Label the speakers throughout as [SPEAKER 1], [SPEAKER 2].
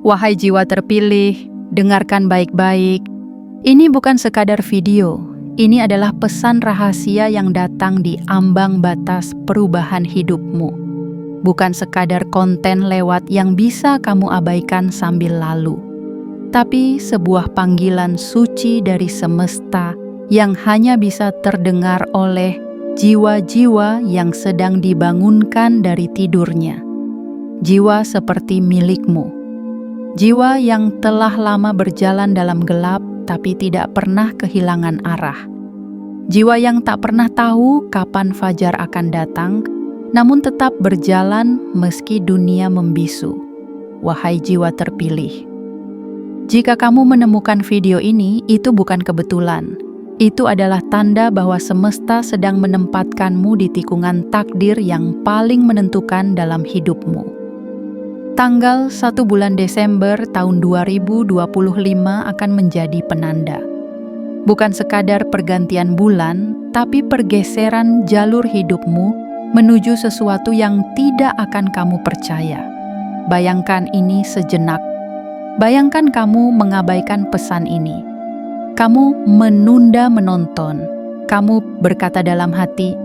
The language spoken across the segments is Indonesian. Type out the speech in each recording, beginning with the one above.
[SPEAKER 1] Wahai jiwa terpilih, dengarkan baik-baik. Ini bukan sekadar video, ini adalah pesan rahasia yang datang di ambang batas perubahan hidupmu. Bukan sekadar konten lewat yang bisa kamu abaikan sambil lalu, tapi sebuah panggilan suci dari semesta yang hanya bisa terdengar oleh jiwa-jiwa yang sedang dibangunkan dari tidurnya. Jiwa seperti milikmu. Jiwa yang telah lama berjalan dalam gelap tapi tidak pernah kehilangan arah. Jiwa yang tak pernah tahu kapan fajar akan datang, namun tetap berjalan meski dunia membisu. Wahai jiwa terpilih. Jika kamu menemukan video ini, itu bukan kebetulan. Itu adalah tanda bahwa semesta sedang menempatkanmu di tikungan takdir yang paling menentukan dalam hidupmu. Tanggal 1 bulan Desember tahun 2025 akan menjadi penanda. Bukan sekadar pergantian bulan, tapi pergeseran jalur hidupmu menuju sesuatu yang tidak akan kamu percaya. Bayangkan ini sejenak. Bayangkan kamu mengabaikan pesan ini. Kamu menunda menonton. Kamu berkata dalam hati,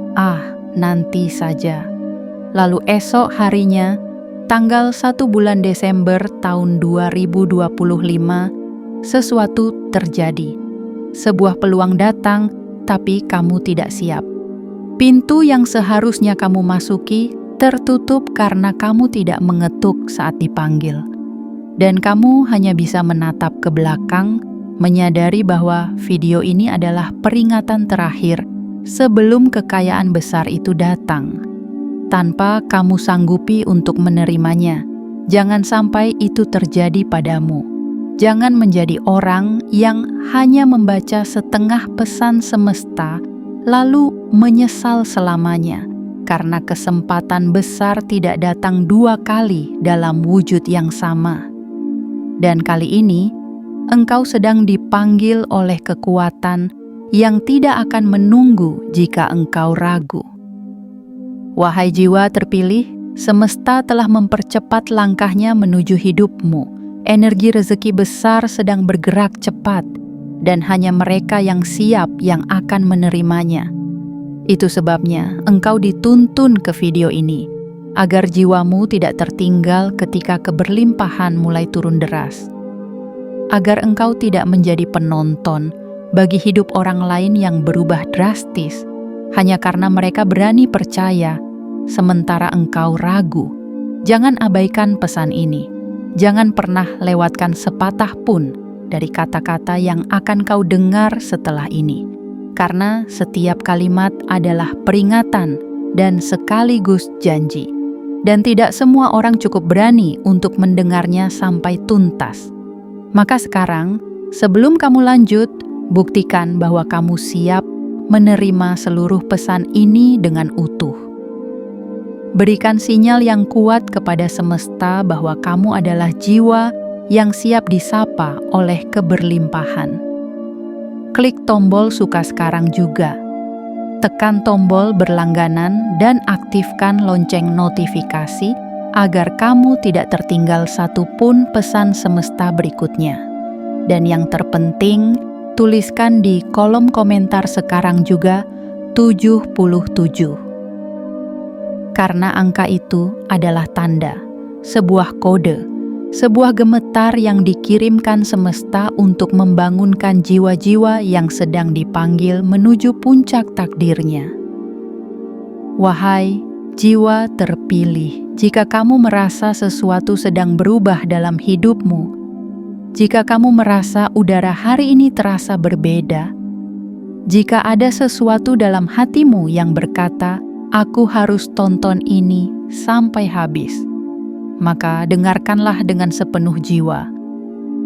[SPEAKER 1] nanti saja. Lalu esok harinya, tanggal 1 bulan Desember tahun 2025, sesuatu terjadi. Sebuah peluang datang, tapi kamu tidak siap. Pintu yang seharusnya kamu masuki tertutup karena kamu tidak mengetuk saat dipanggil. Dan kamu hanya bisa menatap ke belakang, menyadari bahwa video ini adalah peringatan terakhir sebelum kekayaan besar itu datang. Tanpa kamu sanggupi untuk menerimanya, jangan sampai itu terjadi padamu. Jangan menjadi orang yang hanya membaca setengah pesan semesta, lalu menyesal selamanya, karena kesempatan besar tidak datang 2 kali dalam wujud yang sama. Dan kali ini, engkau sedang dipanggil oleh kekuatan yang tidak akan menunggu jika engkau ragu. Wahai jiwa terpilih, semesta telah mempercepat langkahnya menuju hidupmu. Energi rezeki besar sedang bergerak cepat, dan hanya mereka yang siap yang akan menerimanya. Itu sebabnya engkau dituntun ke video ini, agar jiwamu tidak tertinggal ketika keberlimpahan mulai turun deras. Agar engkau tidak menjadi penonton bagi hidup orang lain yang berubah drastis, hanya karena mereka berani percaya, sementara engkau ragu. Jangan abaikan pesan ini. Jangan pernah lewatkan sepatah pun dari kata-kata yang akan kau dengar setelah ini. Karena setiap kalimat adalah peringatan dan sekaligus janji. Dan tidak semua orang cukup berani untuk mendengarnya sampai tuntas. Maka sekarang, sebelum kamu lanjut, buktikan bahwa kamu siap menerima seluruh pesan ini dengan utuh. Berikan sinyal yang kuat kepada semesta bahwa kamu adalah jiwa yang siap disapa oleh keberlimpahan. Klik tombol suka sekarang juga. Tekan tombol berlangganan dan aktifkan lonceng notifikasi agar kamu tidak tertinggal satupun pesan semesta berikutnya. Dan yang terpenting, tuliskan di kolom komentar sekarang juga 77. Karena angka itu adalah tanda, sebuah kode, sebuah gemetar yang dikirimkan semesta untuk membangunkan jiwa-jiwa yang sedang dipanggil menuju puncak takdirnya. Wahai jiwa terpilih, jika kamu merasa sesuatu sedang berubah dalam hidupmu, jika kamu merasa udara hari ini terasa berbeda, jika ada sesuatu dalam hatimu yang berkata, "Aku harus tonton ini sampai habis," maka dengarkanlah dengan sepenuh jiwa.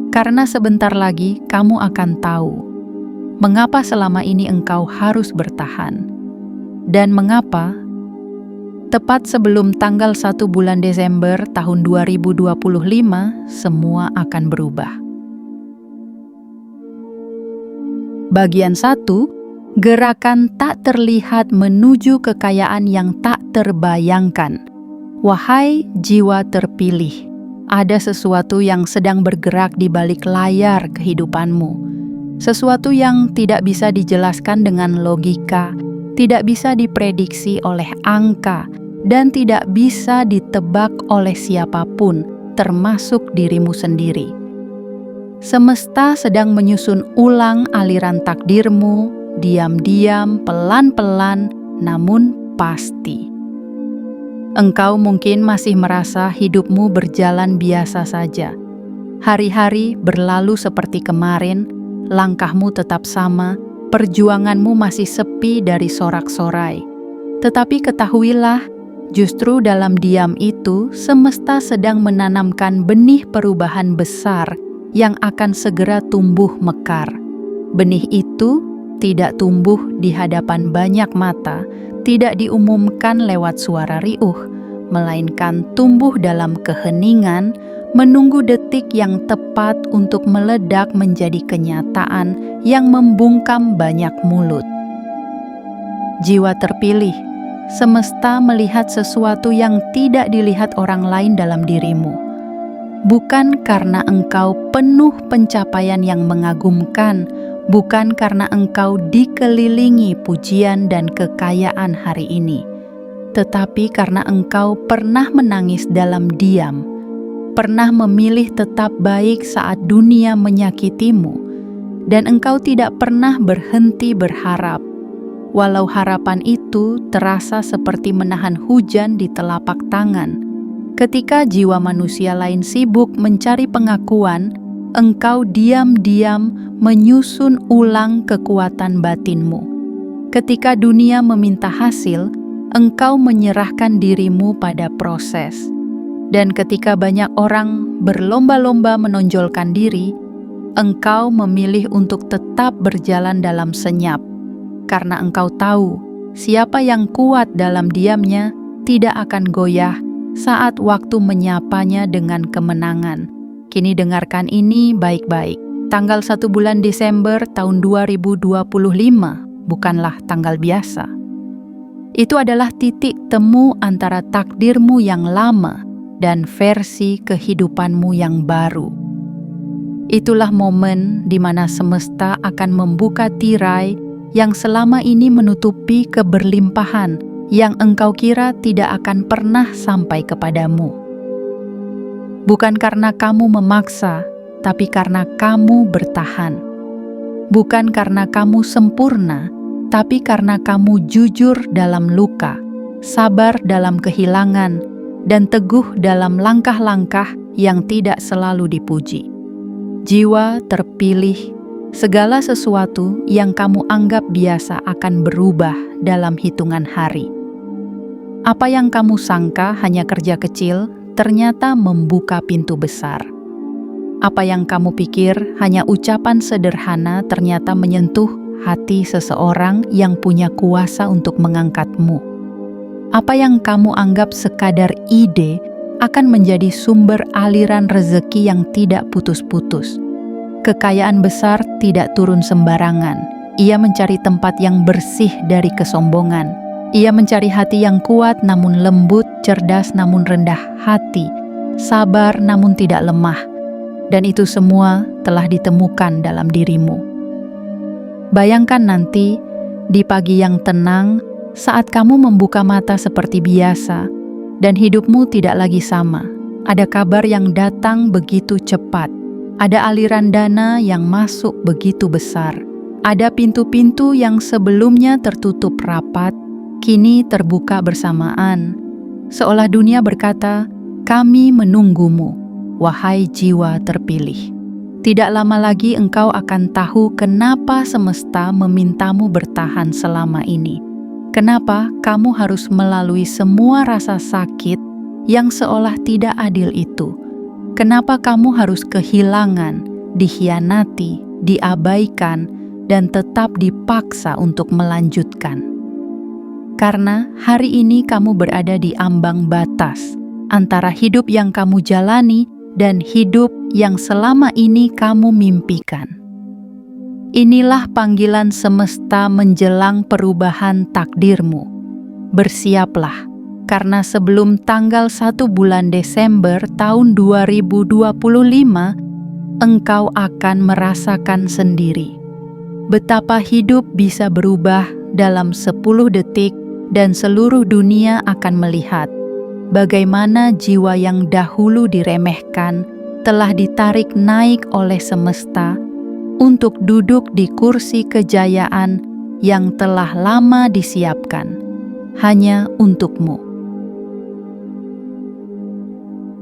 [SPEAKER 1] Karena sebentar lagi kamu akan tahu mengapa selama ini engkau harus bertahan. Dan mengapa tepat sebelum tanggal 1 bulan Desember tahun 2025 semua akan berubah. Bagian 1. Gerakan tak terlihat menuju kekayaan yang tak terbayangkan. Wahai jiwa terpilih, Ada sesuatu yang sedang bergerak di balik layar kehidupanmu. Sesuatu yang tidak bisa dijelaskan dengan logika, tidak bisa diprediksi oleh angka, dan tidak bisa ditebak oleh siapapun, termasuk dirimu sendiri. Semesta sedang menyusun ulang aliran takdirmu, diam-diam, pelan-pelan, namun pasti. Engkau mungkin masih merasa hidupmu berjalan biasa saja. Hari-hari berlalu seperti kemarin, langkahmu tetap sama, perjuanganmu masih sepi dari sorak-sorai. Tetapi ketahuilah, justru dalam diam itu, semesta sedang menanamkan benih perubahan besar yang akan segera tumbuh mekar. Benih itu tidak tumbuh di hadapan banyak mata, tidak diumumkan lewat suara riuh, melainkan tumbuh dalam keheningan, menunggu detik yang tepat untuk meledak menjadi kenyataan yang membungkam banyak mulut. Jiwa terpilih, semesta melihat sesuatu yang tidak dilihat orang lain dalam dirimu. Bukan karena engkau penuh pencapaian yang mengagumkan, bukan karena engkau dikelilingi pujian dan kekayaan hari ini, tetapi karena engkau pernah menangis dalam diam, pernah memilih tetap baik saat dunia menyakitimu, dan engkau tidak pernah berhenti berharap, walau harapan itu terasa seperti menahan hujan di telapak tangan. Ketika jiwa manusia lain sibuk mencari pengakuan, engkau diam-diam menyusun ulang kekuatan batinmu. Ketika dunia meminta hasil, engkau menyerahkan dirimu pada proses. Dan ketika banyak orang berlomba-lomba menonjolkan diri, engkau memilih untuk tetap berjalan dalam senyap. Karena engkau tahu, siapa yang kuat dalam diamnya tidak akan goyah saat waktu menyapanya dengan kemenangan. Kini dengarkan ini baik-baik. Tanggal 1 bulan Desember tahun 2025 bukanlah tanggal biasa. Itu adalah titik temu antara takdirmu yang lama dan versi kehidupanmu yang baru. Itulah momen di mana semesta akan membuka tirai yang selama ini menutupi keberlimpahan yang engkau kira tidak akan pernah sampai kepadamu. Bukan karena kamu memaksa, tapi karena kamu bertahan. Bukan karena kamu sempurna, tapi karena kamu jujur dalam luka, sabar dalam kehilangan, dan teguh dalam langkah-langkah yang tidak selalu dipuji. Jiwa terpilih, segala sesuatu yang kamu anggap biasa akan berubah dalam hitungan hari. Apa yang kamu sangka hanya kerja kecil, ternyata membuka pintu besar. Apa yang kamu pikir hanya ucapan sederhana, ternyata menyentuh hati seseorang yang punya kuasa untuk mengangkatmu. Apa yang kamu anggap sekadar ide akan menjadi sumber aliran rezeki yang tidak putus-putus. Kekayaan besar tidak turun sembarangan. Ia mencari tempat yang bersih dari kesombongan. Ia mencari hati yang kuat namun lembut, cerdas namun rendah hati, sabar namun tidak lemah. Dan itu semua telah ditemukan dalam dirimu. Bayangkan nanti, di pagi yang tenang, saat kamu membuka mata seperti biasa, dan hidupmu tidak lagi sama. Ada kabar yang datang begitu cepat. Ada aliran dana yang masuk begitu besar. Ada pintu-pintu yang sebelumnya tertutup rapat, kini terbuka bersamaan. Seolah dunia berkata, "Kami menunggumu, wahai jiwa terpilih." Tidak lama lagi engkau akan tahu kenapa semesta memintamu bertahan selama ini. Kenapa kamu harus melalui semua rasa sakit yang seolah tidak adil itu? Kenapa kamu harus kehilangan, dikhianati, diabaikan, dan tetap dipaksa untuk melanjutkan? Karena hari ini kamu berada di ambang batas antara hidup yang kamu jalani dan hidup yang selama ini kamu mimpikan. Inilah panggilan semesta menjelang perubahan takdirmu. Bersiaplah, karena sebelum tanggal 1 bulan Desember tahun 2025, engkau akan merasakan sendiri betapa hidup bisa berubah dalam 10 detik dan seluruh dunia akan melihat bagaimana jiwa yang dahulu diremehkan telah ditarik naik oleh semesta untuk duduk di kursi kejayaan yang telah lama disiapkan hanya untukmu.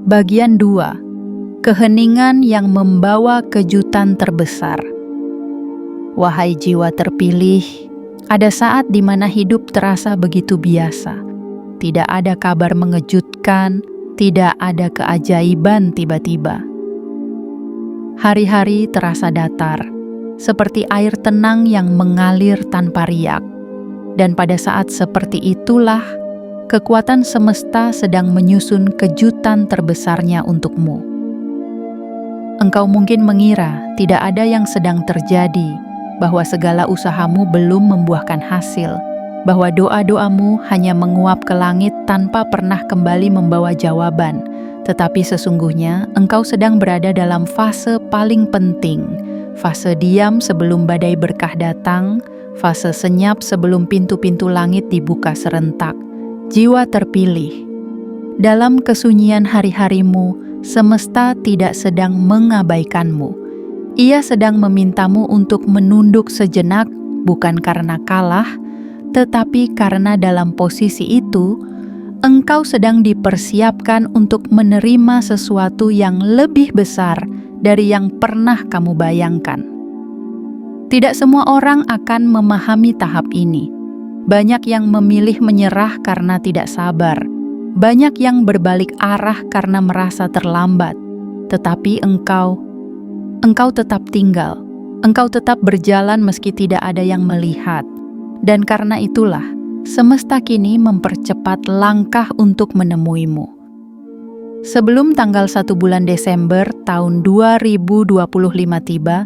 [SPEAKER 1] Bagian 2. Keheningan yang membawa kejutan terbesar. Wahai jiwa terpilih, ada saat di mana hidup terasa begitu biasa. Tidak ada kabar mengejutkan, tidak ada keajaiban tiba-tiba. Hari-hari terasa datar, seperti air tenang yang mengalir tanpa riak. Dan pada saat seperti itulah, kekuatan semesta sedang menyusun kejutan terbesarnya untukmu. Engkau mungkin mengira tidak ada yang sedang terjadi, bahwa segala usahamu belum membuahkan hasil, bahwa doa-doamu hanya menguap ke langit tanpa pernah kembali membawa jawaban. Tetapi sesungguhnya engkau sedang berada dalam fase paling penting, fase diam sebelum badai berkah datang, fase senyap sebelum pintu-pintu langit dibuka serentak. Jiwa terpilih, dalam kesunyian hari-harimu, semesta tidak sedang mengabaikanmu. Ia sedang memintamu untuk menunduk sejenak, bukan karena kalah, tetapi karena dalam posisi itu, engkau sedang dipersiapkan untuk menerima sesuatu yang lebih besar dari yang pernah kamu bayangkan. Tidak semua orang akan memahami tahap ini. Banyak yang memilih menyerah karena tidak sabar. Banyak yang berbalik arah karena merasa terlambat. Tetapi engkau tetap tinggal. Engkau tetap berjalan meski tidak ada yang melihat. Dan karena itulah, semesta kini mempercepat langkah untuk menemuimu. Sebelum tanggal 1 bulan Desember tahun 2025 tiba,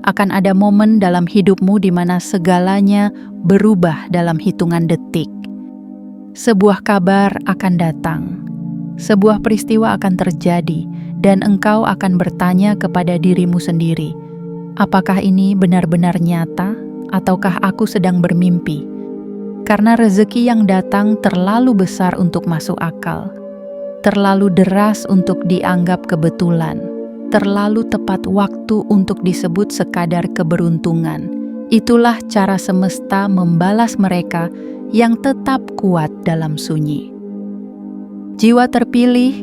[SPEAKER 1] akan ada momen dalam hidupmu di mana segalanya berubah dalam hitungan detik. Sebuah kabar akan datang, sebuah peristiwa akan terjadi, dan engkau akan bertanya kepada dirimu sendiri, apakah ini benar-benar nyata, ataukah aku sedang bermimpi? Karena rezeki yang datang terlalu besar untuk masuk akal, terlalu deras untuk dianggap kebetulan, terlalu tepat waktu untuk disebut sekadar keberuntungan. Itulah cara semesta membalas mereka yang tetap kuat dalam sunyi. Jiwa terpilih,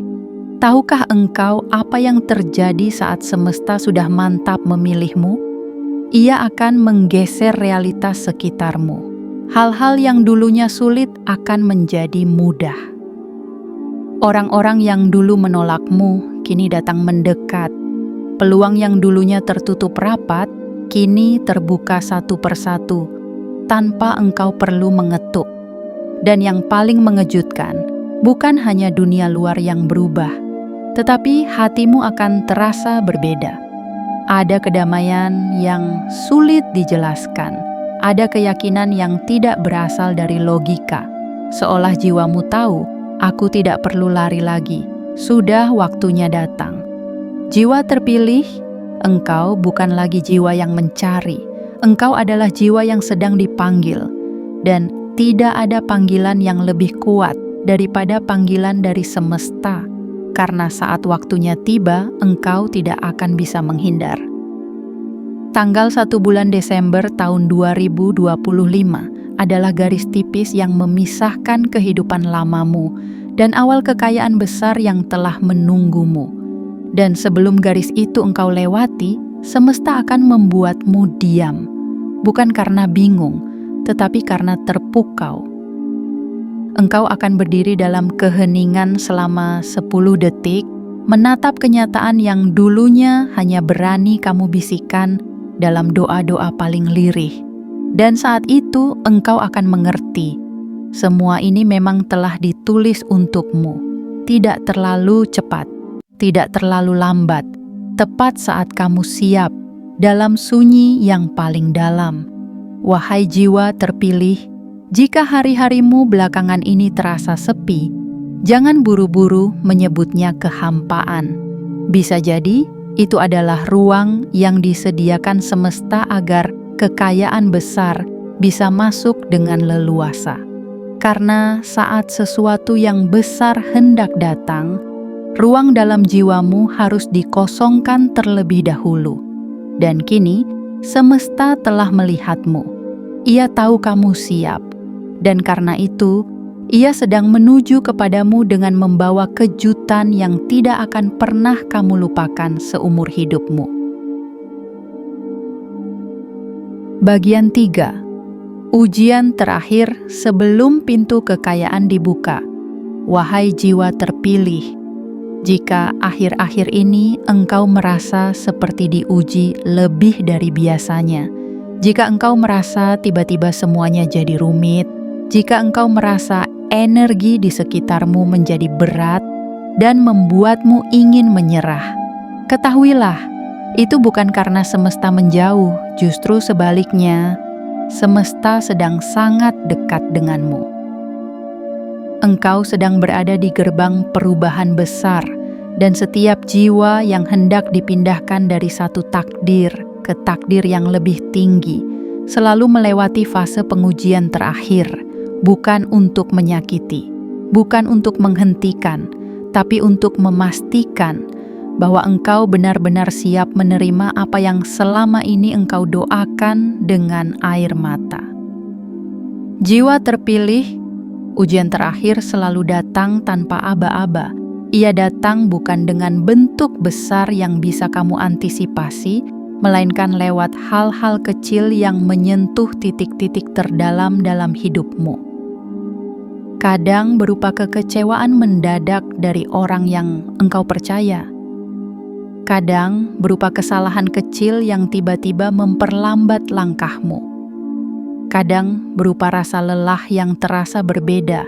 [SPEAKER 1] tahukah engkau apa yang terjadi saat semesta sudah mantap memilihmu? Ia akan menggeser realitas sekitarmu. Hal-hal yang dulunya sulit akan menjadi mudah. Orang-orang yang dulu menolakmu kini datang mendekat. Peluang yang dulunya tertutup rapat kini terbuka satu persatu tanpa engkau perlu mengetuk. Dan yang paling mengejutkan, bukan hanya dunia luar yang berubah, tetapi hatimu akan terasa berbeda. Ada kedamaian yang sulit dijelaskan. Ada keyakinan yang tidak berasal dari logika. Seolah jiwamu tahu, aku tidak perlu lari lagi. Sudah waktunya datang. Jiwa terpilih, engkau bukan lagi jiwa yang mencari. Engkau adalah jiwa yang sedang dipanggil. Dan tidak ada panggilan yang lebih kuat daripada panggilan dari semesta. Karena saat waktunya tiba, engkau tidak akan bisa menghindar. Tanggal 1 bulan Desember tahun 2025 adalah garis tipis yang memisahkan kehidupan lamamu dan awal kekayaan besar yang telah menunggumu. Dan sebelum garis itu engkau lewati, semesta akan membuatmu diam. Bukan karena bingung, tetapi karena terpukau. Engkau akan berdiri dalam keheningan selama 10 detik, menatap kenyataan yang dulunya hanya berani kamu bisikan dalam doa-doa paling lirih. Dan saat itu engkau akan mengerti, semua ini memang telah ditulis untukmu. Tidak terlalu cepat, tidak terlalu lambat, tepat saat kamu siap, dalam sunyi yang paling dalam. Wahai jiwa terpilih, jika hari-harimu belakangan ini terasa sepi, Jangan buru-buru menyebutnya kehampaan. Bisa jadi itu adalah ruang yang disediakan semesta agar kekayaan besar bisa masuk dengan leluasa. Karena saat sesuatu yang besar hendak datang, ruang dalam jiwamu harus dikosongkan terlebih dahulu. Dan kini, semesta telah melihatmu. Ia tahu kamu siap. Dan karena itu, ia sedang menuju kepadamu dengan membawa kejutan yang tidak akan pernah kamu lupakan seumur hidupmu. Bagian 3. Ujian terakhir sebelum pintu kekayaan dibuka. Wahai jiwa terpilih, jika akhir-akhir ini engkau merasa seperti diuji lebih dari biasanya, jika engkau merasa tiba-tiba semuanya jadi rumit, jika engkau merasa energi di sekitarmu menjadi berat dan membuatmu ingin menyerah, ketahuilah, itu bukan karena semesta menjauh, justru sebaliknya, semesta sedang sangat dekat denganmu. Engkau sedang berada di gerbang perubahan besar, dan setiap jiwa yang hendak dipindahkan dari satu takdir ke takdir yang lebih tinggi selalu melewati fase pengujian terakhir, bukan untuk menyakiti, bukan untuk menghentikan, tapi untuk memastikan bahwa engkau benar-benar siap menerima apa yang selama ini engkau doakan dengan air mata. Jiwa terpilih, ujian terakhir selalu datang tanpa aba-aba. Ia datang bukan dengan bentuk besar yang bisa kamu antisipasi, melainkan lewat hal-hal kecil yang menyentuh titik-titik terdalam dalam hidupmu. Kadang berupa kekecewaan mendadak dari orang yang engkau percaya. Kadang berupa kesalahan kecil yang tiba-tiba memperlambat langkahmu. Kadang berupa rasa lelah yang terasa berbeda,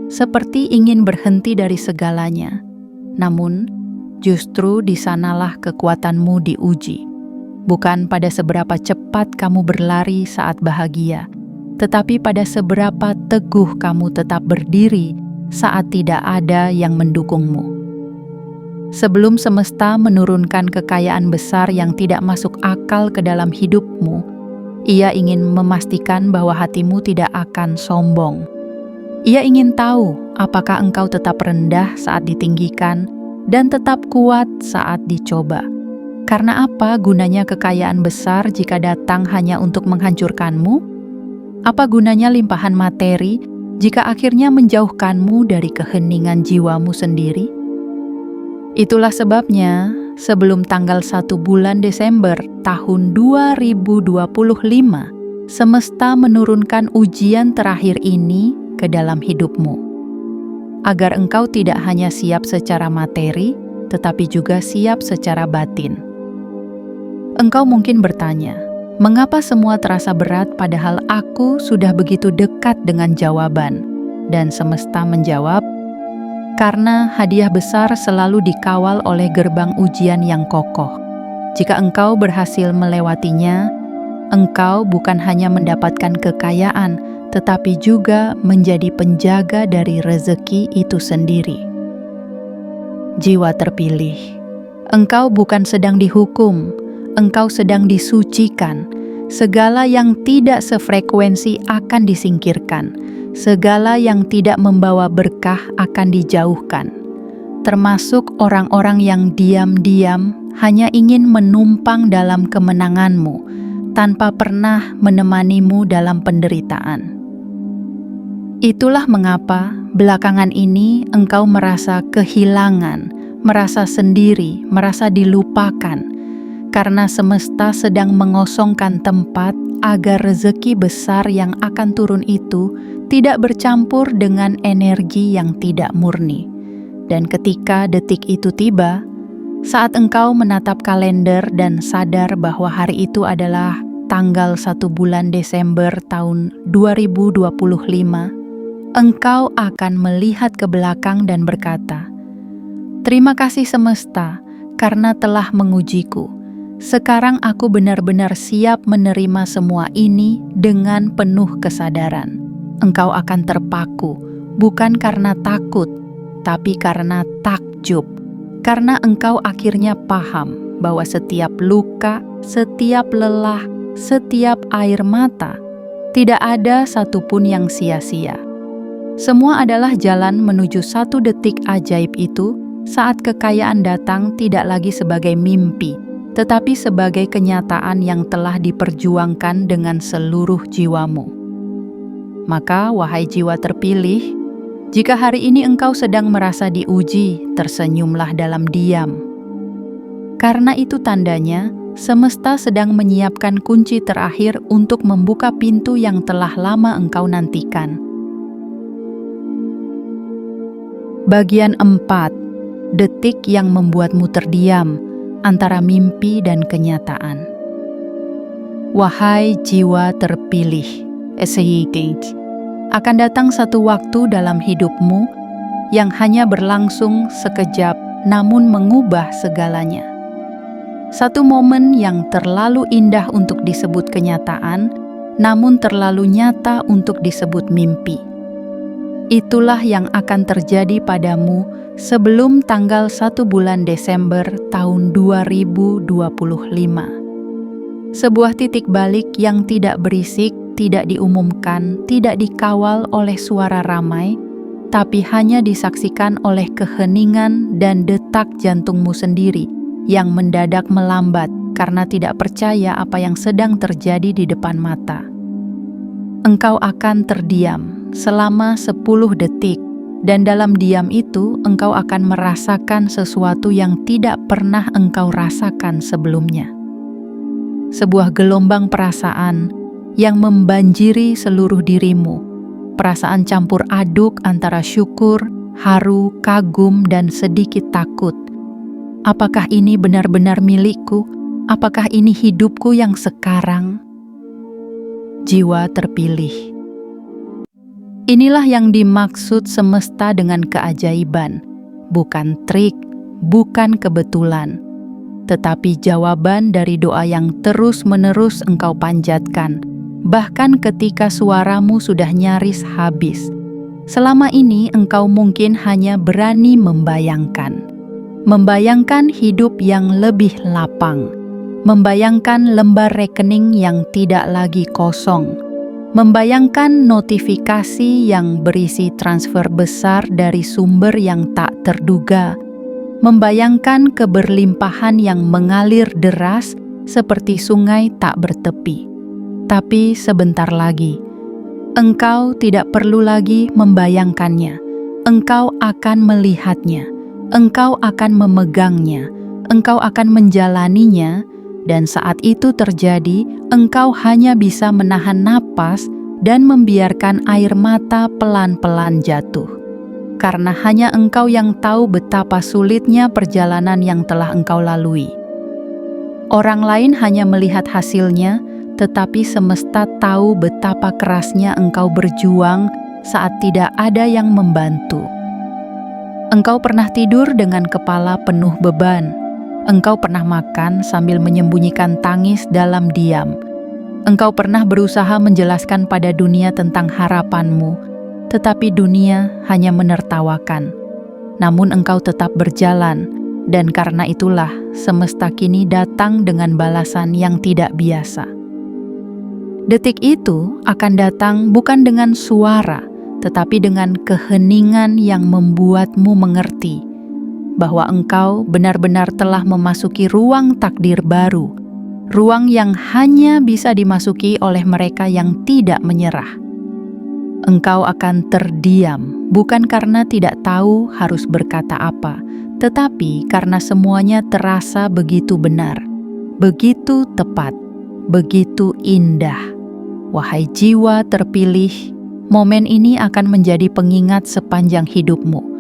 [SPEAKER 1] seperti ingin berhenti dari segalanya. Namun, justru di sanalah kekuatanmu diuji. Bukan pada seberapa cepat kamu berlari saat bahagia, tetapi pada seberapa teguh kamu tetap berdiri saat tidak ada yang mendukungmu. Sebelum semesta menurunkan kekayaan besar yang tidak masuk akal ke dalam hidupmu, ia ingin memastikan bahwa hatimu tidak akan sombong. Ia ingin tahu apakah engkau tetap rendah saat ditinggikan dan tetap kuat saat dicoba. Karena apa gunanya kekayaan besar jika datang hanya untuk menghancurkanmu? Apa gunanya limpahan materi jika akhirnya menjauhkanmu dari keheningan jiwamu sendiri? Itulah sebabnya, sebelum tanggal 1 bulan Desember tahun 2025, semesta menurunkan ujian terakhir ini ke dalam hidupmu. Agar engkau tidak hanya siap secara materi, tetapi juga siap secara batin. Engkau mungkin bertanya, mengapa semua terasa berat padahal aku sudah begitu dekat dengan jawaban? Dan semesta menjawab, karena hadiah besar selalu dikawal oleh gerbang ujian yang kokoh. Jika engkau berhasil melewatinya, engkau bukan hanya mendapatkan kekayaan, tetapi juga menjadi penjaga dari rezeki itu sendiri. Jiwa terpilih, engkau bukan sedang dihukum, engkau sedang disucikan. Segala yang tidak sefrekuensi akan disingkirkan. Segala yang tidak membawa berkah akan dijauhkan, termasuk orang-orang yang diam-diam hanya ingin menumpang dalam kemenanganmu tanpa pernah menemanimu dalam penderitaan. Itulah mengapa belakangan ini engkau merasa kehilangan, merasa sendiri, merasa dilupakan, karena semesta sedang mengosongkan tempat agar rezeki besar yang akan turun itu tidak bercampur dengan energi yang tidak murni. Dan ketika detik itu tiba, saat engkau menatap kalender dan sadar bahwa hari itu adalah tanggal 1 bulan Desember tahun 2025, engkau akan melihat ke belakang dan berkata, "Terima kasih semesta karena telah mengujiku. Sekarang aku benar-benar siap menerima semua ini dengan penuh kesadaran." Engkau akan terpaku, bukan karena takut, tapi karena takjub. Karena engkau akhirnya paham bahwa setiap luka, setiap lelah, setiap air mata, tidak ada satupun yang sia-sia. Semua adalah jalan menuju satu detik ajaib itu saat kekayaan datang tidak lagi sebagai mimpi, tetapi sebagai kenyataan yang telah diperjuangkan dengan seluruh jiwamu. Maka, wahai jiwa terpilih, jika hari ini engkau sedang merasa diuji, tersenyumlah dalam diam. Karena itu tandanya, semesta sedang menyiapkan kunci terakhir untuk membuka pintu yang telah lama engkau nantikan. Bagian 4. Detik yang membuatmu terdiam antara mimpi dan kenyataan. Wahai jiwa terpilih, akan datang satu waktu dalam hidupmu yang hanya berlangsung sekejap namun mengubah segalanya. Satu momen yang terlalu indah untuk disebut kenyataan, namun terlalu nyata untuk disebut mimpi. Itulah yang akan terjadi padamu sebelum tanggal 1 bulan Desember tahun 2025. Sebuah titik balik yang tidak berisik, tidak diumumkan, tidak dikawal oleh suara ramai, tapi hanya disaksikan oleh keheningan dan detak jantungmu sendiri yang mendadak melambat karena tidak percaya apa yang sedang terjadi di depan mata. Engkau akan terdiam selama 10 detik, dan dalam diam itu engkau akan merasakan sesuatu yang tidak pernah engkau rasakan sebelumnya. Sebuah gelombang perasaan yang membanjiri seluruh dirimu, perasaan campur aduk antara syukur, haru, kagum, dan sedikit takut. Apakah ini benar-benar milikku? Apakah ini hidupku yang sekarang? Jiwa terpilih. Inilah yang dimaksud semesta dengan keajaiban, bukan trik, bukan kebetulan, tetapi jawaban dari doa yang terus-menerus engkau panjatkan, bahkan ketika suaramu sudah nyaris habis. Selama ini engkau mungkin hanya berani membayangkan hidup yang lebih lapang, membayangkan lembar rekening yang tidak lagi kosong, membayangkan notifikasi yang berisi transfer besar dari sumber yang tak terduga, membayangkan keberlimpahan yang mengalir deras seperti sungai tak bertepi. Tapi sebentar lagi, engkau tidak perlu lagi membayangkannya. Engkau akan melihatnya, engkau akan memegangnya, engkau akan menjalaninya. Dan saat itu terjadi, engkau hanya bisa menahan napas dan membiarkan air mata pelan-pelan jatuh. Karena hanya engkau yang tahu betapa sulitnya perjalanan yang telah engkau lalui. Orang lain hanya melihat hasilnya, tetapi semesta tahu betapa kerasnya engkau berjuang saat tidak ada yang membantu. Engkau pernah tidur dengan kepala penuh beban. Engkau pernah makan sambil menyembunyikan tangis dalam diam. Engkau pernah berusaha menjelaskan pada dunia tentang harapanmu, tetapi dunia hanya menertawakan. Namun engkau tetap berjalan, dan karena itulah semesta kini datang dengan balasan yang tidak biasa. Detik itu akan datang bukan dengan suara, tetapi dengan keheningan yang membuatmu mengerti bahwa engkau benar-benar telah memasuki ruang takdir baru, ruang yang hanya bisa dimasuki oleh mereka yang tidak menyerah. Engkau akan terdiam, bukan karena tidak tahu harus berkata apa, tetapi karena semuanya terasa begitu benar, begitu tepat, begitu indah. Wahai jiwa terpilih, momen ini akan menjadi pengingat sepanjang hidupmu,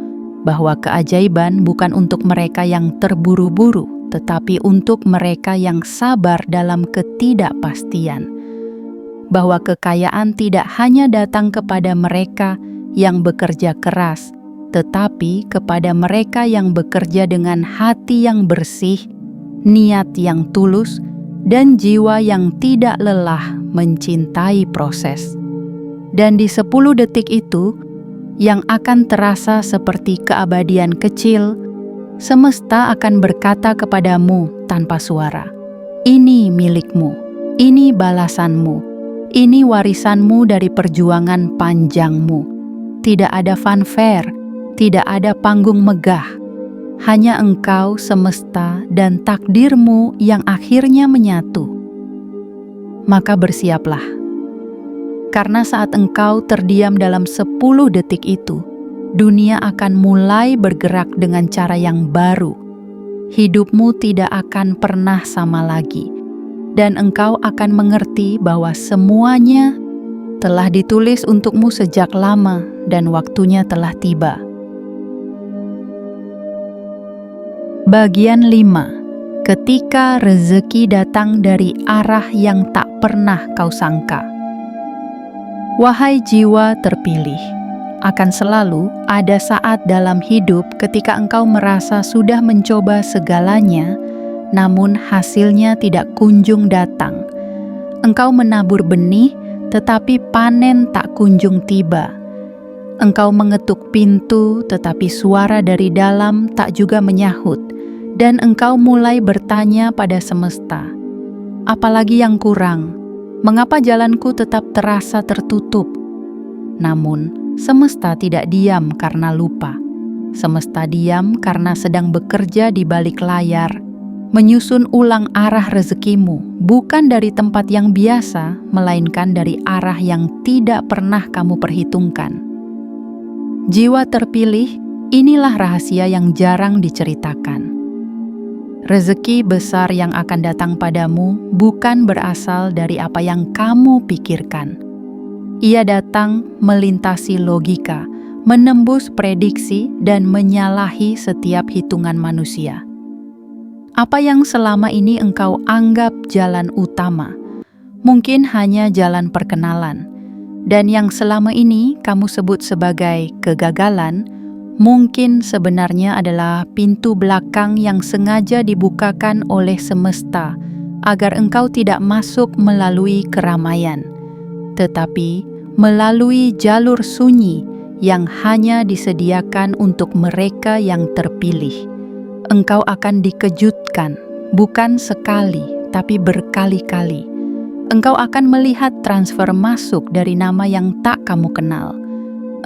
[SPEAKER 1] bahwa keajaiban bukan untuk mereka yang terburu-buru, tetapi untuk mereka yang sabar dalam ketidakpastian. Bahwa kekayaan tidak hanya datang kepada mereka yang bekerja keras, tetapi kepada mereka yang bekerja dengan hati yang bersih, niat yang tulus, dan jiwa yang tidak lelah mencintai proses. Dan di 10 detik itu, yang akan terasa seperti keabadian kecil, semesta akan berkata kepadamu tanpa suara, "Ini milikmu, ini balasanmu, ini warisanmu dari perjuangan panjangmu." Tidak ada fanfare, tidak ada panggung megah. Hanya engkau, semesta, dan takdirmu yang akhirnya menyatu. Maka bersiaplah. Karena saat engkau terdiam dalam 10 detik itu, dunia akan mulai bergerak dengan cara yang baru. Hidupmu tidak akan pernah sama lagi. Dan engkau akan mengerti bahwa semuanya telah ditulis untukmu sejak lama dan waktunya telah tiba. Bagian 5. Ketika rezeki datang dari arah yang tak pernah kau sangka. Wahai jiwa terpilih, akan selalu ada saat dalam hidup ketika engkau merasa sudah mencoba segalanya, namun hasilnya tidak kunjung datang. Engkau menabur benih, tetapi panen tak kunjung tiba. Engkau mengetuk pintu, tetapi suara dari dalam tak juga menyahut. Dan engkau mulai bertanya pada semesta, apalagi yang kurang? Mengapa jalanku tetap terasa tertutup? Namun, semesta tidak diam karena lupa. Semesta diam karena sedang bekerja di balik layar, menyusun ulang arah rezekimu, bukan dari tempat yang biasa, melainkan dari arah yang tidak pernah kamu perhitungkan. Jiwa terpilih, inilah rahasia yang jarang diceritakan. Rezeki besar yang akan datang padamu bukan berasal dari apa yang kamu pikirkan. Ia datang melintasi logika, menembus prediksi, dan menyalahi setiap hitungan manusia. Apa yang selama ini engkau anggap jalan utama, mungkin hanya jalan perkenalan, dan yang selama ini kamu sebut sebagai kegagalan, mungkin sebenarnya adalah pintu belakang yang sengaja dibukakan oleh semesta agar engkau tidak masuk melalui keramaian, tetapi melalui jalur sunyi yang hanya disediakan untuk mereka yang terpilih. Engkau akan dikejutkan, bukan sekali, tapi berkali-kali. Engkau akan melihat transfer masuk dari nama yang tak kamu kenal.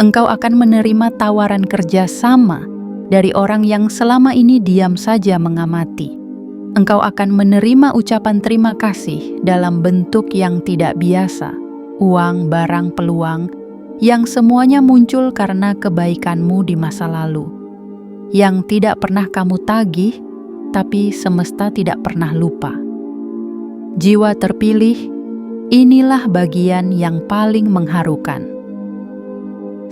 [SPEAKER 1] Engkau akan menerima tawaran kerja sama dari orang yang selama ini diam saja mengamati. Engkau akan menerima ucapan terima kasih dalam bentuk yang tidak biasa, uang, barang, peluang, yang semuanya muncul karena kebaikanmu di masa lalu, yang tidak pernah kamu tagih, tapi semesta tidak pernah lupa. Jiwa terpilih, inilah bagian yang paling mengharukan.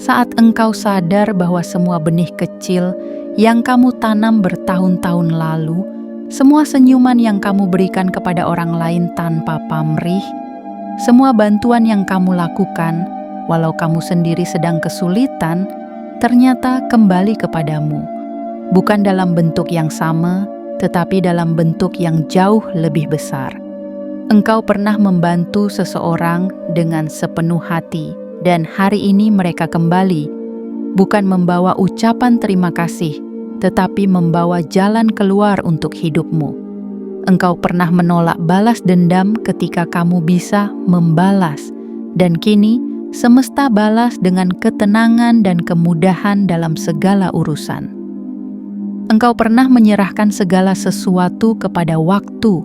[SPEAKER 1] Saat engkau sadar bahwa semua benih kecil yang kamu tanam bertahun-tahun lalu, semua senyuman yang kamu berikan kepada orang lain tanpa pamrih, semua bantuan yang kamu lakukan, walau kamu sendiri sedang kesulitan, ternyata kembali kepadamu. Bukan dalam bentuk yang sama, tetapi dalam bentuk yang jauh lebih besar. Engkau pernah membantu seseorang dengan sepenuh hati, dan hari ini mereka kembali, bukan membawa ucapan terima kasih, tetapi membawa jalan keluar untuk hidupmu. Engkau pernah menolak balas dendam ketika kamu bisa membalas, dan kini semesta balas dengan ketenangan dan kemudahan dalam segala urusan. Engkau pernah menyerahkan segala sesuatu kepada waktu,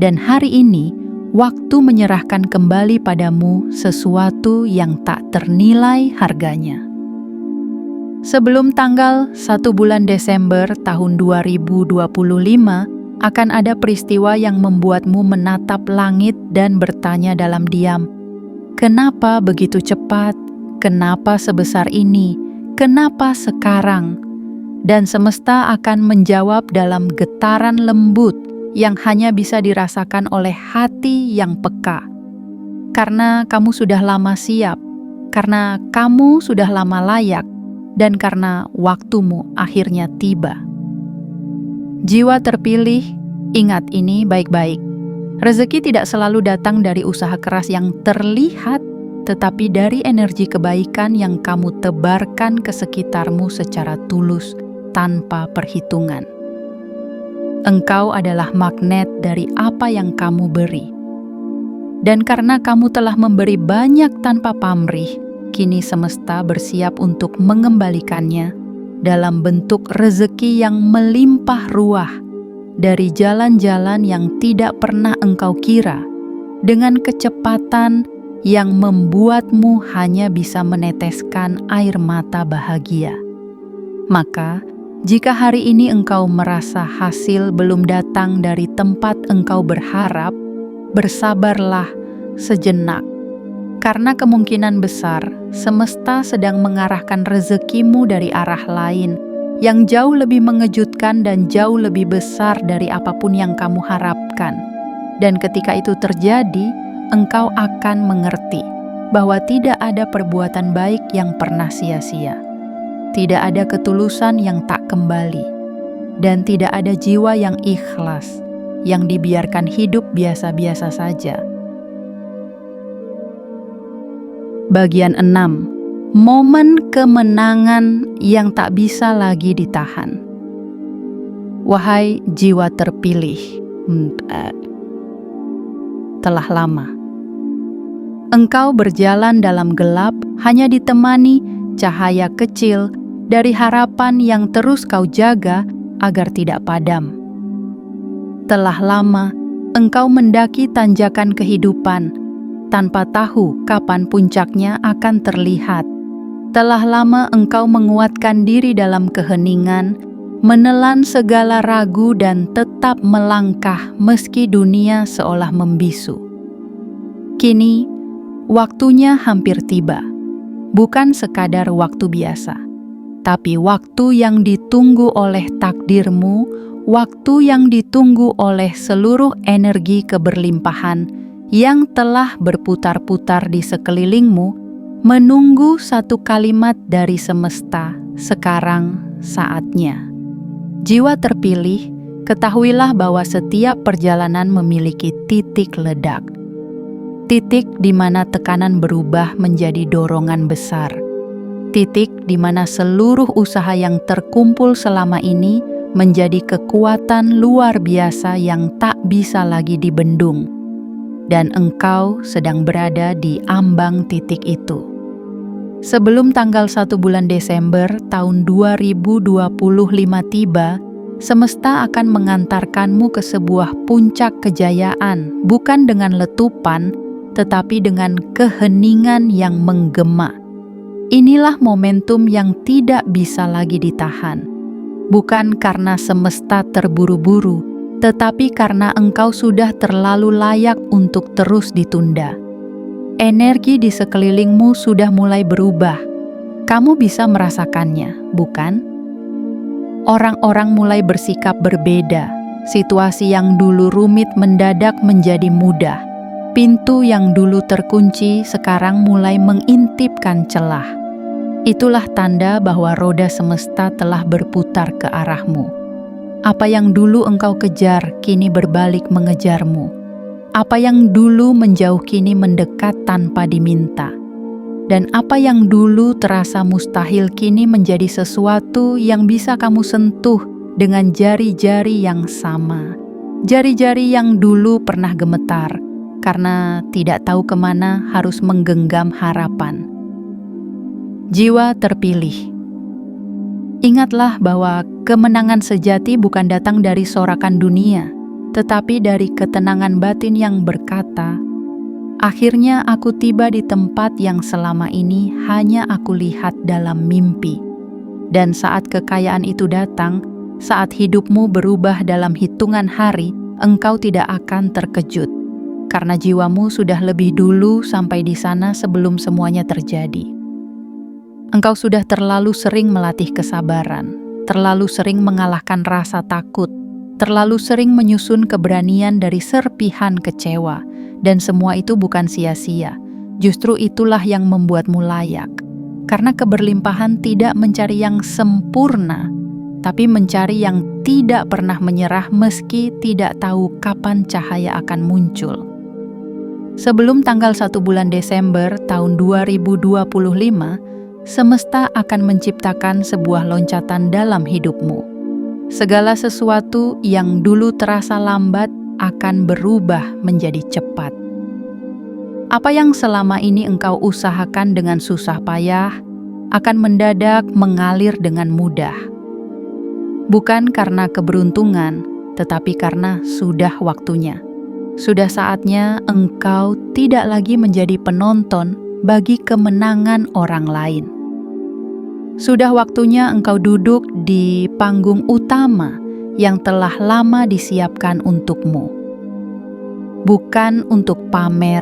[SPEAKER 1] dan hari ini waktu menyerahkan kembali padamu sesuatu yang tak ternilai harganya. Sebelum tanggal 1 bulan Desember tahun 2025, akan ada peristiwa yang membuatmu menatap langit dan bertanya dalam diam, "Kenapa begitu cepat? Kenapa sebesar ini? Kenapa sekarang?" Dan semesta akan menjawab dalam getaran lembut yang hanya bisa dirasakan oleh hati yang peka. Karena kamu sudah lama siap, karena kamu sudah lama layak, dan karena waktumu akhirnya tiba. Jiwa terpilih, ingat ini baik-baik. Rezeki tidak selalu datang dari usaha keras yang terlihat, tetapi dari energi kebaikan yang kamu tebarkan ke sekitarmu secara tulus tanpa perhitungan. Engkau adalah magnet dari apa yang kamu beri. Dan karena kamu telah memberi banyak tanpa pamrih, kini semesta bersiap untuk mengembalikannya dalam bentuk rezeki yang melimpah ruah dari jalan-jalan yang tidak pernah engkau kira, dengan kecepatan yang membuatmu hanya bisa meneteskan air mata bahagia. Maka, jika hari ini engkau merasa hasil belum datang dari tempat engkau berharap, bersabarlah sejenak, karena kemungkinan besar semesta sedang mengarahkan rezekimu dari arah lain yang jauh lebih mengejutkan dan jauh lebih besar dari apapun yang kamu harapkan. Dan ketika itu terjadi, engkau akan mengerti bahwa tidak ada perbuatan baik yang pernah sia-sia. Tidak ada ketulusan yang tak kembali. Dan tidak ada jiwa yang ikhlas, yang dibiarkan hidup biasa-biasa saja. Bagian 6. Momen kemenangan yang tak bisa lagi ditahan. Wahai jiwa terpilih, telah lama engkau berjalan dalam gelap, hanya ditemani cahaya kecil dari harapan yang terus kau jaga agar tidak padam. Telah lama engkau mendaki tanjakan kehidupan tanpa tahu kapan puncaknya akan terlihat. Telah lama engkau menguatkan diri dalam keheningan, menelan segala ragu dan tetap melangkah meski dunia seolah membisu. Kini, waktunya hampir tiba. Bukan sekadar waktu biasa, tapi waktu yang ditunggu oleh takdirmu, waktu yang ditunggu oleh seluruh energi keberlimpahan yang telah berputar-putar di sekelilingmu, menunggu satu kalimat dari semesta, sekarang saatnya. Jiwa terpilih, ketahuilah bahwa setiap perjalanan memiliki titik ledak. Titik di mana tekanan berubah menjadi dorongan besar. Titik di mana seluruh usaha yang terkumpul selama ini menjadi kekuatan luar biasa yang tak bisa lagi dibendung. Dan engkau sedang berada di ambang titik itu. Sebelum tanggal 1 bulan Desember tahun 2025 tiba, semesta akan mengantarkanmu ke sebuah puncak kejayaan, bukan dengan letupan, tetapi dengan keheningan yang menggema. Inilah momentum yang tidak bisa lagi ditahan. Bukan karena semesta terburu-buru, tetapi karena engkau sudah terlalu layak untuk terus ditunda. Energi di sekelilingmu sudah mulai berubah. Kamu bisa merasakannya, bukan? Orang-orang mulai bersikap berbeda. Situasi yang dulu rumit mendadak menjadi mudah. Pintu yang dulu terkunci sekarang mulai mengintipkan celah. Itulah tanda bahwa roda semesta telah berputar ke arahmu. Apa yang dulu engkau kejar kini berbalik mengejarmu. Apa yang dulu menjauh kini mendekat tanpa diminta. Dan apa yang dulu terasa mustahil kini menjadi sesuatu yang bisa kamu sentuh dengan jari-jari yang sama. Jari-jari yang dulu pernah gemetar karena tidak tahu kemana harus menggenggam harapan. Jiwa terpilih. Ingatlah bahwa kemenangan sejati bukan datang dari sorakan dunia, tetapi dari ketenangan batin yang berkata, akhirnya aku tiba di tempat yang selama ini hanya aku lihat dalam mimpi. Dan saat kekayaan itu datang, saat hidupmu berubah dalam hitungan hari, engkau tidak akan terkejut, karena jiwamu sudah lebih dulu sampai di sana sebelum semuanya terjadi. Engkau sudah terlalu sering melatih kesabaran, terlalu sering mengalahkan rasa takut, terlalu sering menyusun keberanian dari serpihan kecewa, dan semua itu bukan sia-sia. Justru itulah yang membuatmu layak. Karena keberlimpahan tidak mencari yang sempurna, tapi mencari yang tidak pernah menyerah meski tidak tahu kapan cahaya akan muncul. Sebelum tanggal 1 bulan Desember tahun 2025, semesta akan menciptakan sebuah loncatan dalam hidupmu. Segala sesuatu yang dulu terasa lambat akan berubah menjadi cepat. Apa yang selama ini engkau usahakan dengan susah payah akan mendadak mengalir dengan mudah. Bukan karena keberuntungan, tetapi karena sudah waktunya. Sudah saatnya engkau tidak lagi menjadi penonton bagi kemenangan orang lain. Sudah waktunya engkau duduk di panggung utama yang telah lama disiapkan untukmu. Bukan untuk pamer,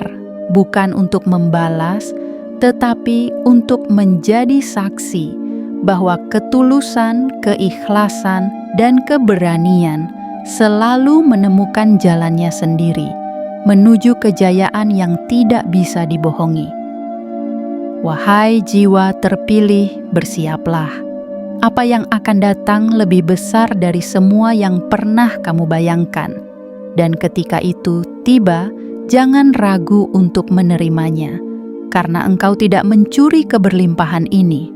[SPEAKER 1] bukan untuk membalas, tetapi untuk menjadi saksi bahwa ketulusan, keikhlasan, dan keberanian selalu menemukan jalannya sendiri menuju kejayaan yang tidak bisa dibohongi. Wahai jiwa terpilih, bersiaplah. Apa yang akan datang lebih besar dari semua yang pernah kamu bayangkan. Dan ketika itu tiba, jangan ragu untuk menerimanya, karena engkau tidak mencuri keberlimpahan ini.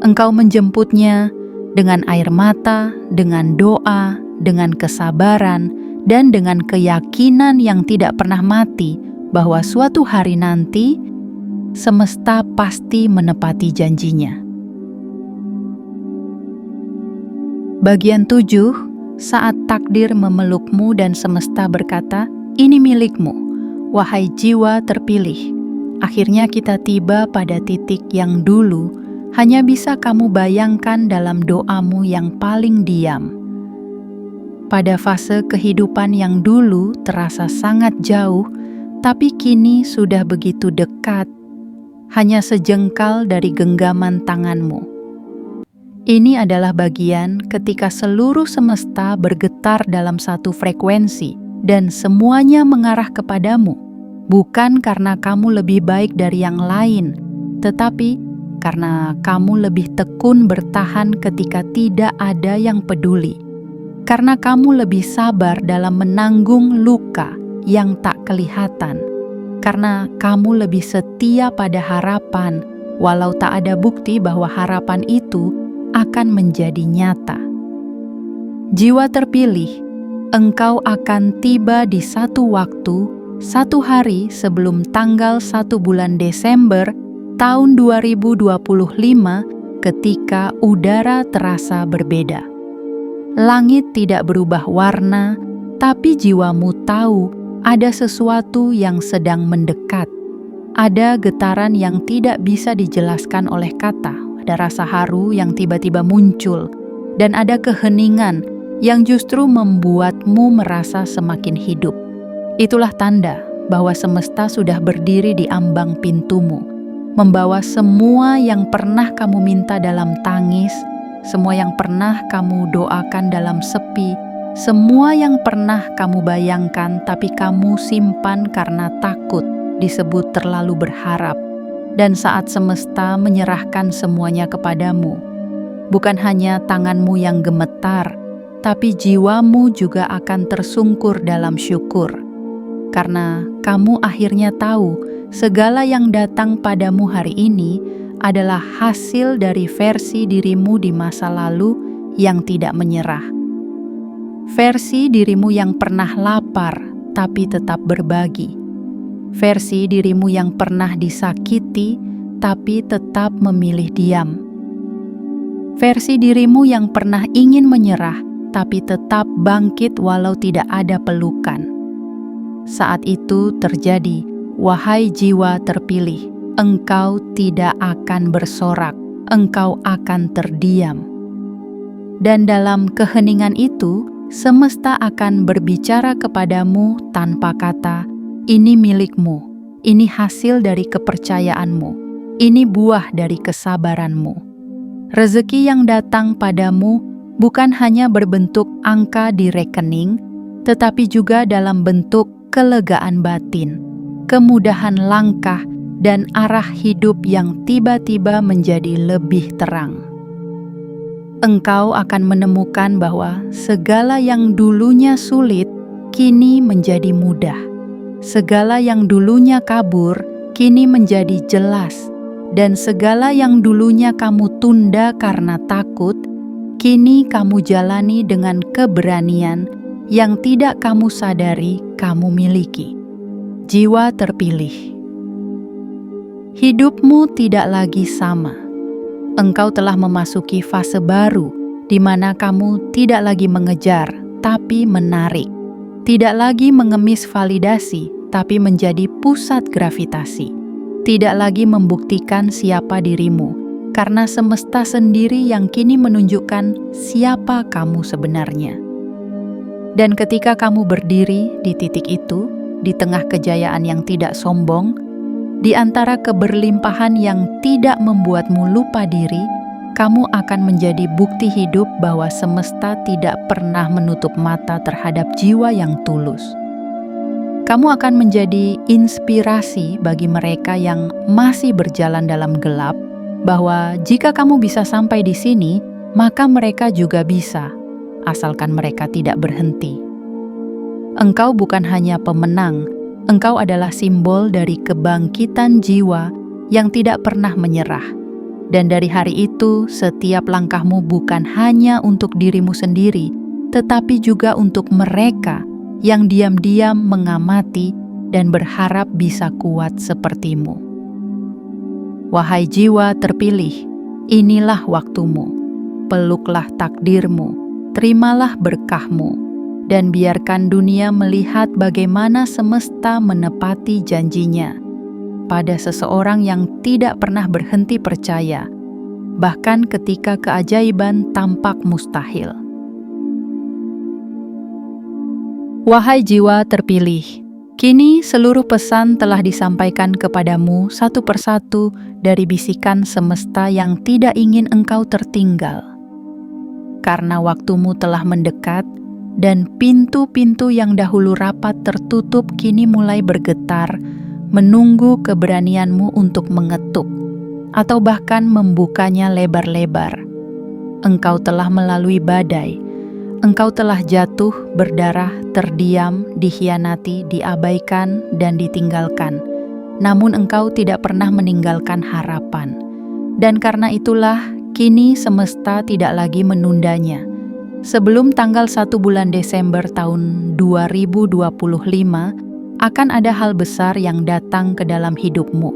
[SPEAKER 1] Engkau menjemputnya dengan air mata, dengan doa, dengan kesabaran, dan dengan keyakinan yang tidak pernah mati bahwa suatu hari nanti semesta pasti menepati janjinya. Bagian 7, saat takdir memelukmu dan semesta berkata, "Ini milikmu, wahai jiwa terpilih." Akhirnya kita tiba pada titik yang dulu hanya bisa kamu bayangkan dalam doamu yang paling diam. Pada fase kehidupan yang dulu terasa sangat jauh, tapi kini sudah begitu dekat, hanya sejengkal dari genggaman tanganmu. Ini adalah bagian ketika seluruh semesta bergetar dalam satu frekuensi dan semuanya mengarah kepadamu, bukan karena kamu lebih baik dari yang lain, tetapi karena kamu lebih tekun bertahan ketika tidak ada yang peduli. Karena kamu lebih sabar dalam menanggung luka yang tak kelihatan. Karena kamu lebih setia pada harapan, walau tak ada bukti bahwa harapan itu akan menjadi nyata. Jiwa terpilih, engkau akan tiba di satu waktu, satu hari sebelum tanggal 1 bulan Desember tahun 2025 ketika udara terasa berbeda. Langit tidak berubah warna, tapi jiwamu tahu ada sesuatu yang sedang mendekat. Ada getaran yang tidak bisa dijelaskan oleh kata, ada rasa haru yang tiba-tiba muncul, dan ada keheningan yang justru membuatmu merasa semakin hidup. Itulah tanda bahwa semesta sudah berdiri di ambang pintumu, membawa semua yang pernah kamu minta dalam tangis, semua yang pernah kamu doakan dalam sepi, semua yang pernah kamu bayangkan tapi kamu simpan karena takut disebut terlalu berharap. Dan saat semesta menyerahkan semuanya kepadamu, bukan hanya tanganmu yang gemetar, tapi jiwamu juga akan tersungkur dalam syukur. Karena kamu akhirnya tahu segala yang datang padamu hari ini adalah hasil dari versi dirimu di masa lalu yang tidak menyerah. Versi dirimu yang pernah lapar tapi tetap berbagi. Versi dirimu yang pernah disakiti tapi tetap memilih diam. Versi dirimu yang pernah ingin menyerah tapi tetap bangkit walau tidak ada pelukan. Saat itu terjadi, wahai jiwa terpilih, engkau tidak akan bersorak, engkau akan terdiam. Dan dalam keheningan itu, semesta akan berbicara kepadamu tanpa kata, "Ini milikmu, ini hasil dari kepercayaanmu, ini buah dari kesabaranmu." Rezeki yang datang padamu bukan hanya berbentuk angka di rekening, tetapi juga dalam bentuk kelegaan batin, kemudahan langkah, dan arah hidup yang tiba-tiba menjadi lebih terang. Engkau akan menemukan bahwa segala yang dulunya sulit kini menjadi mudah. Segala yang dulunya kabur, kini menjadi jelas, dan segala yang dulunya kamu tunda karena takut, kini kamu jalani dengan keberanian yang tidak kamu sadari kamu miliki. Jiwa terpilih. Hidupmu tidak lagi sama. Engkau telah memasuki fase baru di mana kamu tidak lagi mengejar, tapi menarik. Tidak lagi mengemis validasi, tapi menjadi pusat gravitasi. Tidak lagi membuktikan siapa dirimu, karena semesta sendiri yang kini menunjukkan siapa kamu sebenarnya. Dan ketika kamu berdiri di titik itu, di tengah kejayaan yang tidak sombong, di antara keberlimpahan yang tidak membuatmu lupa diri, kamu akan menjadi bukti hidup bahwa semesta tidak pernah menutup mata terhadap jiwa yang tulus. Kamu akan menjadi inspirasi bagi mereka yang masih berjalan dalam gelap, bahwa jika kamu bisa sampai di sini, maka mereka juga bisa, asalkan mereka tidak berhenti. Engkau bukan hanya pemenang, engkau adalah simbol dari kebangkitan jiwa yang tidak pernah menyerah. Dan dari hari itu, setiap langkahmu bukan hanya untuk dirimu sendiri, tetapi juga untuk mereka yang diam-diam mengamati dan berharap bisa kuat sepertimu. Wahai jiwa terpilih, inilah waktumu. Peluklah takdirmu, terimalah berkahmu, dan biarkan dunia melihat bagaimana semesta menepati janjinya pada seseorang yang tidak pernah berhenti percaya, bahkan ketika keajaiban tampak mustahil. Wahai jiwa terpilih, kini seluruh pesan telah disampaikan kepadamu satu persatu dari bisikan semesta yang tidak ingin engkau tertinggal. Karena waktumu telah mendekat, dan pintu-pintu yang dahulu rapat tertutup kini mulai bergetar, menunggu keberanianmu untuk mengetuk, atau bahkan membukanya lebar-lebar. Engkau telah melalui badai, engkau telah jatuh, berdarah, terdiam, dikhianati, diabaikan, dan ditinggalkan. Namun engkau tidak pernah meninggalkan harapan. Dan karena itulah, kini semesta tidak lagi menundanya. Sebelum tanggal 1 bulan Desember tahun 2025, akan ada hal besar yang datang ke dalam hidupmu.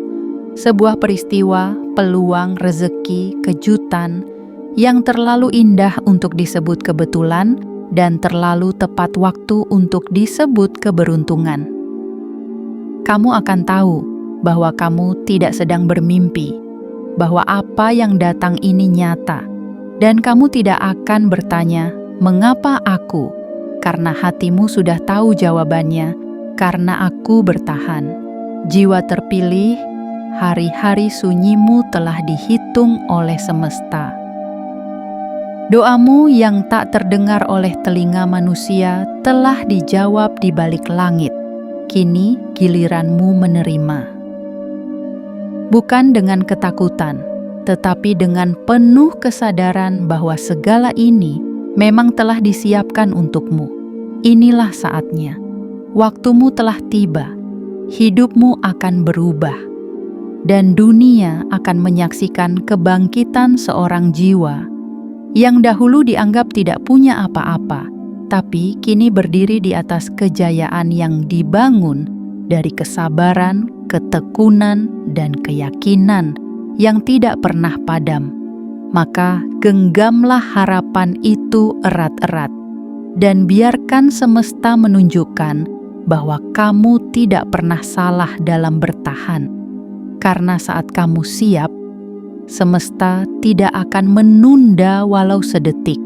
[SPEAKER 1] Sebuah peristiwa, peluang, rezeki, kejutan, yang terlalu indah untuk disebut kebetulan dan terlalu tepat waktu untuk disebut keberuntungan. Kamu akan tahu bahwa kamu tidak sedang bermimpi, bahwa apa yang datang ini nyata, dan kamu tidak akan bertanya, "Mengapa aku?" Karena hatimu sudah tahu jawabannya, karena aku bertahan. Jiwa terpilih, hari-hari sunyimu telah dihitung oleh semesta. Doamu yang tak terdengar oleh telinga manusia telah dijawab di balik langit. Kini giliranmu menerima. Bukan dengan ketakutan, tetapi dengan penuh kesadaran bahwa segala ini memang telah disiapkan untukmu. Inilah saatnya. Waktumu telah tiba. Hidupmu akan berubah. Dan dunia akan menyaksikan kebangkitan seorang jiwa yang dahulu dianggap tidak punya apa-apa, tapi kini berdiri di atas kejayaan yang dibangun dari kesabaran, ketekunan, dan keyakinan yang tidak pernah padam. Maka genggamlah harapan itu erat-erat, dan biarkan semesta menunjukkan bahwa kamu tidak pernah salah dalam bertahan. Karena saat kamu siap, semesta tidak akan menunda walau sedetik.